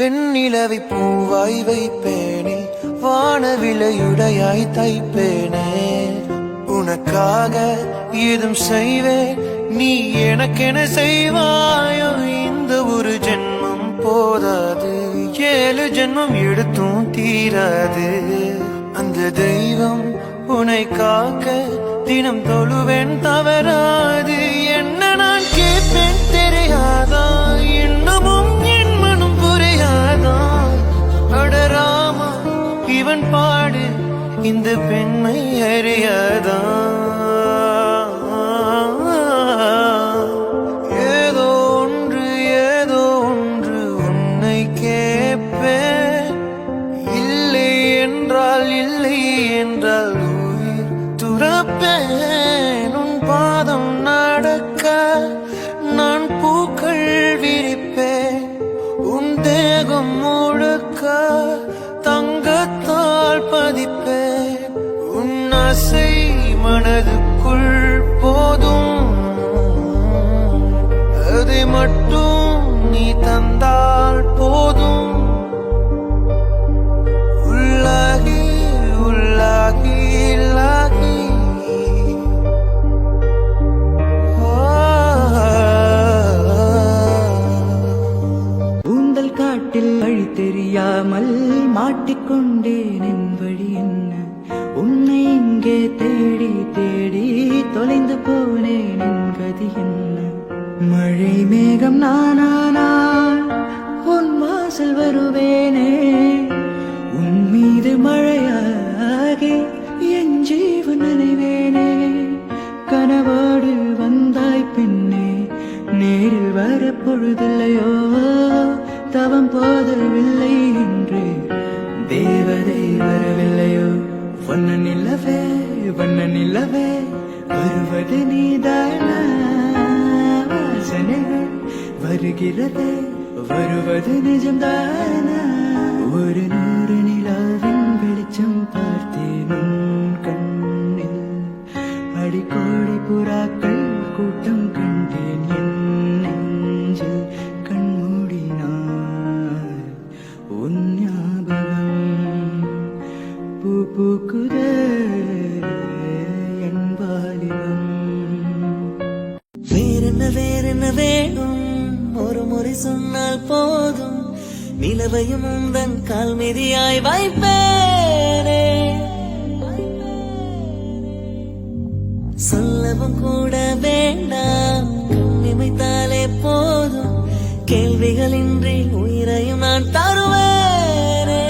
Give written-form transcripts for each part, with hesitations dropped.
வெண்ணிலவை பூவாய் வைப்பேனே, வானவிலையுடையாய் தைப்பேனே. உனக்காக ஏதும் செய்வேன், நீ எனக்கென செய்வாயோ. இந்த ஒரு ஜென்மம் போதாது, 7 ஜென்மம் எடுத்தும் தீராது. அந்த தெய்வம் உன்னை காக்க தினம் தொழுவேன், தவறாது. என்ன நான் கேட்பேன் தெரியாதா, இன்னமும் என் மனம் புரியாதா. அடராமா இவன் பாடு இந்த பெண்மை அறியாதா. ஏதோ ஒன்று உன்னை கேட்பேன். இல்லை என்றால் உயிர் துறப்பேன். உன் பாதம் நடக்க நான் பூக்கள் விரிப்பேன். உன் தேகம் முழுக்க தங்கத்தால் பதிப்பேன். உன் ஆசை மனதுக்குள் போதும், அதை மட்டும் நீ தந்தால் போதும். உள்ளாகி உள்ளாகி உள்ளாகி ஊந்தல் காட்டில் வழி தெரியாமல் மாட்டிக்கொண்டேன். என் வழி என்ன, உன்னை இங்கே தேடி தேடி தொலைந்து போனேன். என் கதி என்ன, மழை மேகம் நானானால் உன் வாசல் வருவேனே. உன் மீது மழையாகி என் ஜீவன் நினைவேனே. கனவோடு வந்தாய் பெண்ணே, நேரில் வர பொழுதில்லையோ. தவம் போதவில்லை என்று தேவதை வரவில்லையோ. வண்ண நிலவே வருவது நீதானா. வாசனைகள் வருகிறதே, வருவது நிஜம்தானா. ஒரு 100 நிலாவின் வெளிச்சம் பார்த்தேன் உன் கண்ணில். அடிக்கோடி புறாக்கள் கூட்டம் கண்டேன் என் நெஞ்சில். கண்மூடினார் உன் ஞாபகம் பூக்குதே என் வாலிபம். வேறென்ன வேணும், ஒரு முறை சொன்னால் போதும். நிலவையும் உந்தன் கால் மீதியாய் வைப்பேனே. சொல்லவும் கூட வேண்டாம், கண்ணிமைத்தாலே போதும். கேள்விகளின்றி உயிரையும் நான் தருவேனே.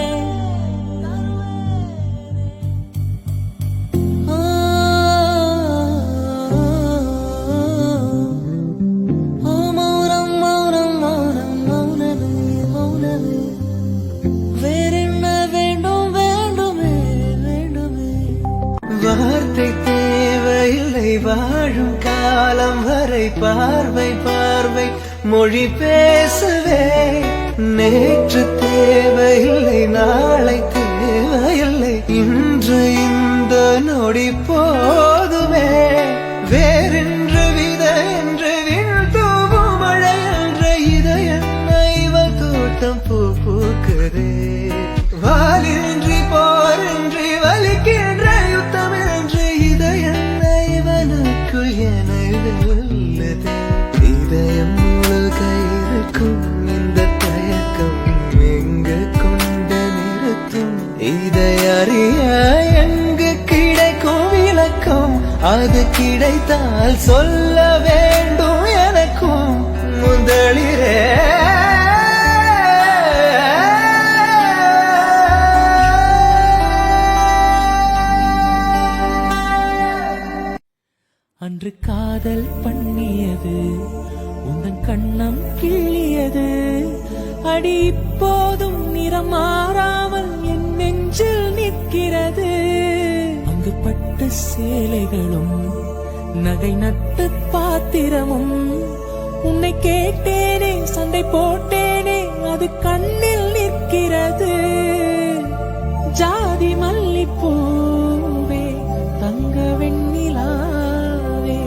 மௌனம் மௌனம் மௌனம் மௌனமே மௌனமே. வேறென்ன வேண்டும் வேண்டுமே வேண்டுமே. வார்த்தை தேவையில்லை, வாழும் காலம் வரை பார்வை பார்வை மொழி பேசவே. நேற்று தேவையில்லை, நாளை தேவையில்லை, இன்று இந்த நொடி போதுமே. வேறென்று வித என்று விண்தூவும் மழை என்ற இதயம் இவள் தோட்டம் பூக்குதே. வாலின்றி போரின்றி வலிக்கின்ற யுத்தம் என்று இதயம் இவனுக்குள் என வெல்லுதே. இதயம் முழுக இருக்கும் இந்த தயக்கம் எங்கு கொண்டு நிறுத்தும். இதை அறிய எங்கு கிடைக்கும் விளக்கம், அது கிடைத்தால் சொல்ல வேண்டும் எனக்கும் முதலிரே. அன்று காதல் பண்ணியது உந்தன் கண்ணம் கிள்ளியது. அடி இப்போதும் நிறம் மாறாமல் என் நெஞ்சில் நிற்கிறது. அங்கு பட்டு சேலைகளும் நகை நட்டு பாத்திரமும். உன்னை கேட்டேனே, சண்டை போட்டேனே, அது கண்ணில் நிற்கிறது. ஜாதி மல்லிப்பூவே, தங்க வெண்ணிலாவே,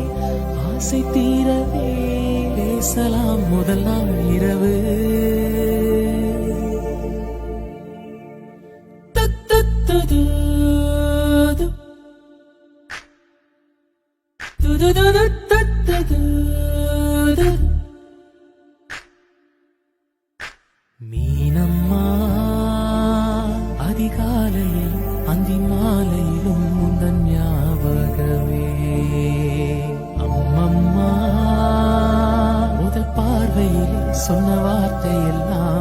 ஆசை தீரவே பேசலாம் முதல் நாள் இரவு. மீனம்மா அதிகாலையில் அந்தி மாலையிலும் முந்தன் ஞாபகமே அம்மம்மா முதல் பார்வையில் சொன்ன வார்த்தையெல்லாம்